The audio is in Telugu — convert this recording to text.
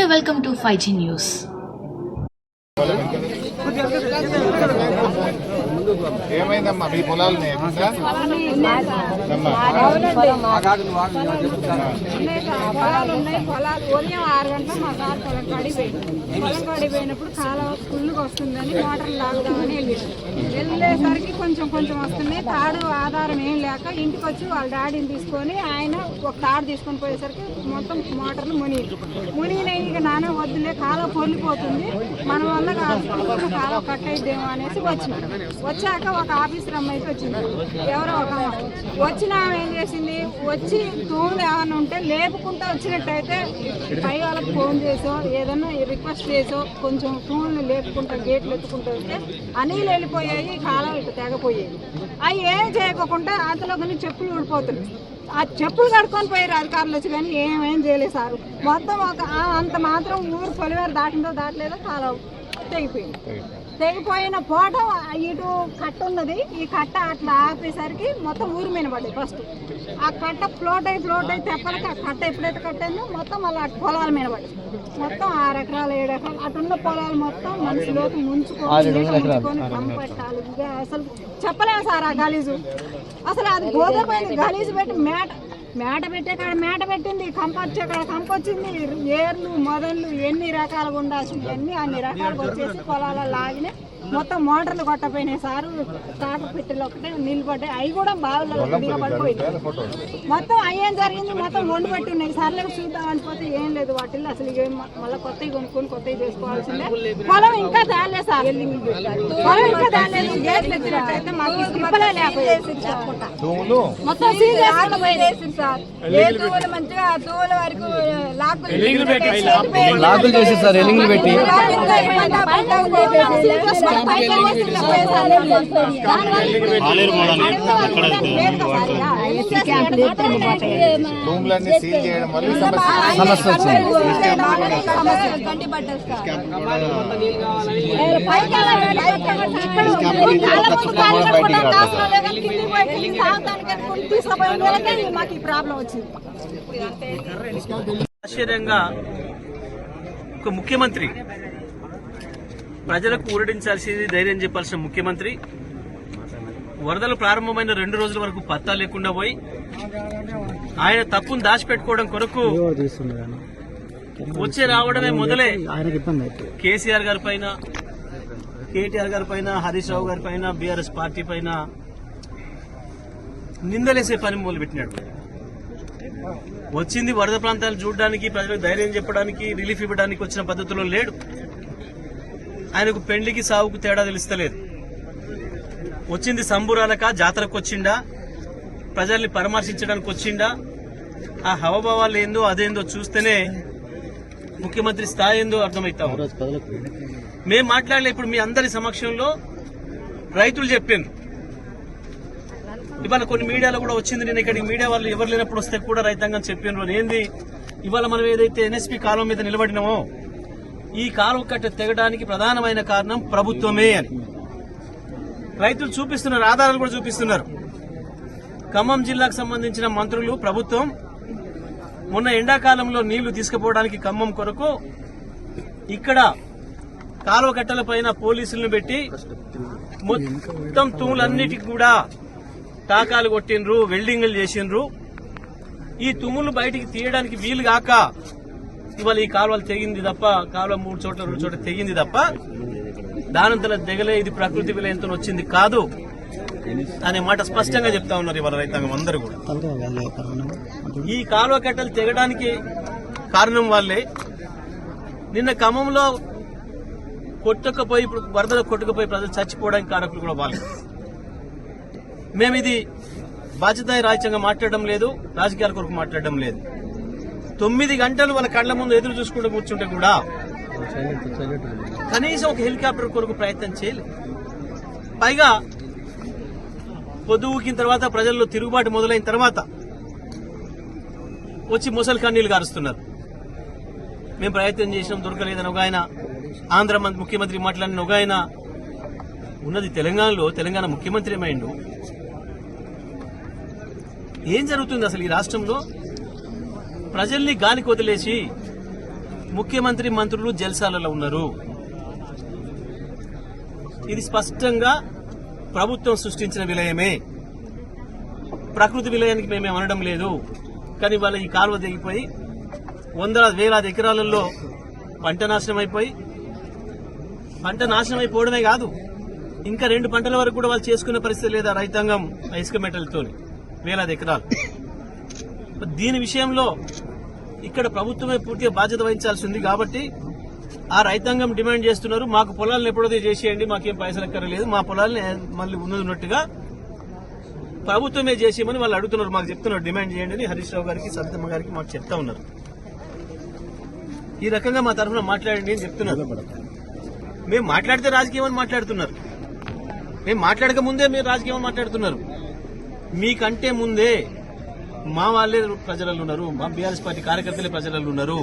Namaste, welcome to 5G News. ఏమైందమ్మా మీ పొలాలు పొలాలు ఉన్నాయి. పొలాలు ఉదయం 6 గంటలకు మా సార్ పొలం కాడికి పోయినప్పుడు చాలా ఫుల్గా వస్తుందని మోటార్లు లాగుదామని వెళ్ళేసరికి కొంచెం వస్తున్నాయి. తాడు ఆధారం ఏం లేక ఇంటికి వచ్చి వాళ్ళ డాడీని తీసుకొని ఆయన ఒక తాడు తీసుకొని పోయేసరికి మొత్తం మోటార్లు మునిగినాయి. ఇక నాన్న వద్దులే కాలం పొల్లిపోతుంది, మన వల్ల కాలం కట్ అయిద్దేమో అనేసి వచ్చాక ఒక ఆఫీసర్ అమ్మాయి వచ్చింది. ఎవరో ఒక వచ్చిన ఆమె ఏం చేసింది, వచ్చి తూములు ఏమైనా ఉంటే లేపుకుంటూ వచ్చినట్టయితే పై వాళ్ళకి ఫోన్ చేసో ఏదన్నా రిక్వెస్ట్ చేసో కొంచెం తూములు లేపుకుంటా గేట్లు ఎత్తుకుంటూ వస్తే అనిలు వెళ్ళిపోయాయి, కాలం ఇటు తెగపోయాయి. అవి ఏం చేయకుండా అంతలో కొన్ని చెప్పులు ఊడిపోతున్నాయి. ఆ చెప్పులు కడుక్కొని పోయారు అధికారులు వచ్చి, కానీ ఏమేం చేయలేదు సారు. మొత్తం అంత మాత్రం ఊరు పొలివేరు దాటిందో దాటలేదో కాలం తెగిపోయిన పోవటం. ఇటు కట్ట ఉన్నది, ఈ కట్ట అట్లా ఆపేసరికి మొత్తం ఊరి మీద పడ్డాయి. ఫస్ట్ ఆ కట్ట ఫ్లోట్ అయి తెప్పలకి ఆ కట్ట ఎప్పుడైతే కట్టిందో మొత్తం అలా అటు పొలాల మీద పడ్డాయి. మొత్తం 6 ఎకరాలు 7 ఎకరాలు అటున్న పొలాలు మొత్తం మనుషులోకి ముంచుకొని కంపట్టాలి. అసలు చెప్పలేము సార్ ఆ గలీజు. అసలు అది గోదావరి గలీజు పెట్టి మేట పెట్టే కాడ మేట పెట్టింది, కంపొచ్చే కాడ కంపొచ్చింది. ఏర్లు మొదళ్ళు ఎన్ని రకాలుగా ఉండాల్సింది అన్ని రకాలుగా వచ్చేసి పొలాల లాగినాయి. మొత్తం మోటార్లు కొట్టపోయినాయి సారు. తాట పెట్టెలు ఒకటే నిలబడ్డాయి, అవి కూడా బావుల్లో దిగబడిపోయినాయి. మొత్తం అయ్యేం జరిగింది, మొత్తం వండి పెట్టి ఉన్నాయి. సర్లకు చూద్దాం అనిపోతే ఏం లేదు వాటిల్లో. అసలు మళ్ళీ కొత్తవి కొనుక్కొని కొత్తవి చేసుకోవాల్సిందే. పొలం ఇంకా తేలేదు సార్, పొలం ఇంకా తేలేదు. గేట్లు ఎత్తినట్టయితే మాకు ఇప్పలే లేకపోయేది మొత్తం సార్. ఏ తూములు మంచిగా తూముల వరకు లాకులు చేసి సార్, ఎలింగ్లు పెట్టి భూములన్నీ సీల్ చేయడం వల్ల సమస్య వచ్చింది. ఆశ్చర్యంగా ఒక ముఖ్యమంత్రి, ప్రజలకు ఊరడించాల్సింది, ధైర్యం చెప్పాల్సిన ముఖ్యమంత్రి వరదలు ప్రారంభమైన 2 రోజుల వరకు పత్తా లేకుండా పోయి ఆయన తప్పును దాచిపెట్టుకోవడం కొరకు వచ్చే రావడమే మొదలే కేసీఆర్ గారి పైన, కేటీఆర్ గారి పైన, హరీష్ రావు గారి పైన, బీఆర్ఎస్ పార్టీ పైన నిందలేసే పని మొదలుపెట్టినాడు. వచ్చింది వరద ప్రాంతాలు చూడడానికి, ప్రజలకు ధైర్యం చెప్పడానికి, రిలీఫ్ ఇవ్వడానికి వచ్చిన పద్ధతిలో లేడు. ఆయనకు పెండ్లికి సావుకు తేడా తెలుస్తలేదు. వచ్చింది సంబురాలక, జాతరకు వచ్చిండా, ప్రజల్ని పరామర్శించడానికి వచ్చిండా, ఆ హవభావాలు ఏందో అదేందో చూస్తేనే ముఖ్యమంత్రి స్థాయి ఏందో అర్థమవుతాం. మేం మాట్లాడలే. ఇప్పుడు మీ అందరి సమక్షంలో రైతులు చెప్పాను. ఇవాళ కొన్ని మీడియాలో కూడా వచ్చింది. నేను ఇక్కడికి మీడియా వాళ్ళు ఎవరు లేనప్పుడు వస్తే కూడా రైతాంగం చెప్పాను. ఏంది ఇవాళ మనం ఏదైతే ఎన్ఎస్పీ కాలం మీద నిలబడినామో ఈ కాలువ కట్ట తెగడానికి ప్రధానమైన కారణం ప్రభుత్వమే అని రైతులు చూపిస్తున్నారు, ఆధారాలు కూడా చూపిస్తున్నారు. ఖమ్మం జిల్లాకు సంబంధించిన మంత్రులు, ప్రభుత్వం మొన్న ఎండాకాలంలో నీళ్లు తీసుకుపోవడానికి ఖమ్మం కొరకు ఇక్కడ కాలువ కట్టల పైన పోలీసులను పెట్టి మొత్తం తూములన్నిటికీ కూడా టాకాలు కొట్టిండ్రు, వెల్డింగ్లు చేసిండ్రు. ఈ తుమ్ములు బయటికి తీయడానికి వీలు కాక ఇవాళ ఈ కాలువలు తెగింది తప్ప, కాలువ 3 చోట్ల 2 చోట్ల తెగింది తప్ప దానంతల దిగలే, ఇది ప్రకృతి విలయంతో వచ్చింది కాదు అనే మాట స్పష్టంగా చెప్తా ఉన్నారు ఇవాళ రైతాంగం అందరూ కూడా. ఈ కాలువ కట్టలు తెగడానికి కారణం వాళ్ళే. నిన్న ఖమ్మంలో కొట్టుకపోయి, ఇప్పుడు వరదలు కొట్టుకుపోయి ప్రజలు చచ్చిపోవడానికి కారకులు కూడా వాళ్ళు. మేము ఇది బాధ్యత రాజ్యాంగంగా మాట్లాడడం లేదు, రాజకీయాల కొరకు మాట్లాడడం లేదు. 9 గంటలు వాళ్ళ కళ్ల ముందు ఎదురు చూసుకుంటూ కూర్చుంటే కూడా కనీసం ఒక హెలికాప్టర్ కొరకు ప్రయత్నం చేయలేదు. పైగా పొద్దుకిన తర్వాత, ప్రజల్లో తిరుగుబాటు మొదలైన తర్వాత వచ్చి ముసలి కన్నీళ్లు గారుస్తున్నారు. మేము ప్రయత్నం చేసినాం, దొరకలేదని ఒక ఆయన, ఆంధ్ర ముఖ్యమంత్రి మాట్లాడిన ఒక ఆయన. ఉన్నది తెలంగాణలో, తెలంగాణ ముఖ్యమంత్రి ఏమైండు? ఏం జరుగుతుంది అసలు ఈ రాష్ట్రంలో? ప్రజల్ని గాలికి వదిలేసి ముఖ్యమంత్రి మంత్రులు జల్సాలలో ఉన్నారు. ఇది స్పష్టంగా ప్రభుత్వం సృష్టించిన విలయమే. ప్రకృతి విలయానికి మేమేం అనడం లేదు. కానీ వాళ్ళ ఈ కాలువ దిగిపోయి వేలాది ఎకరాలలో పంట నాశనం అయిపోవడమే కాదు, ఇంకా 2 పంటల వరకు కూడా వాళ్ళు చేసుకునే పరిస్థితి లేదా రైతాంగం ఇసుక మెటల్తో వేలాది ఎకరాలు. దీని విషయంలో ఇక్కడ ప్రభుత్వమే పూర్తిగా బాధ్యత వహించాల్సి ఉంది. కాబట్టి ఆ రైతాంగం డిమాండ్ చేస్తున్నారు, మాకు పొలాలను ఎప్పుడో చేసేయండి, మాకేం పైసలు ఎక్కర్లేదు, మా పొలాలని మళ్ళీ ఉన్నట్టుగా ప్రభుత్వమే చేసేయమని వాళ్ళు అడుగుతున్నారు, మాకు చెప్తున్నారు, డిమాండ్ చేయండి అని హరీష్ రావు గారికి సబితమ్మ గారికి మాకు చెప్తా ఉన్నారు. ఈ రకంగా మా తరఫున మాట్లాడండి అని చెప్తున్నారు. మేము మాట్లాడితే రాజకీయం అని మాట్లాడుతున్నారు, మేము మాట్లాడక ముందే మీరు రాజకీయం మాట్లాడుతున్నారు. మీకంటే ముందే మా వాళ్ళే ప్రజలలో ఉన్నారు, మా బీఆర్ఎస్ పార్టీ కార్యకర్తలే ప్రజలలో ఉన్నారు.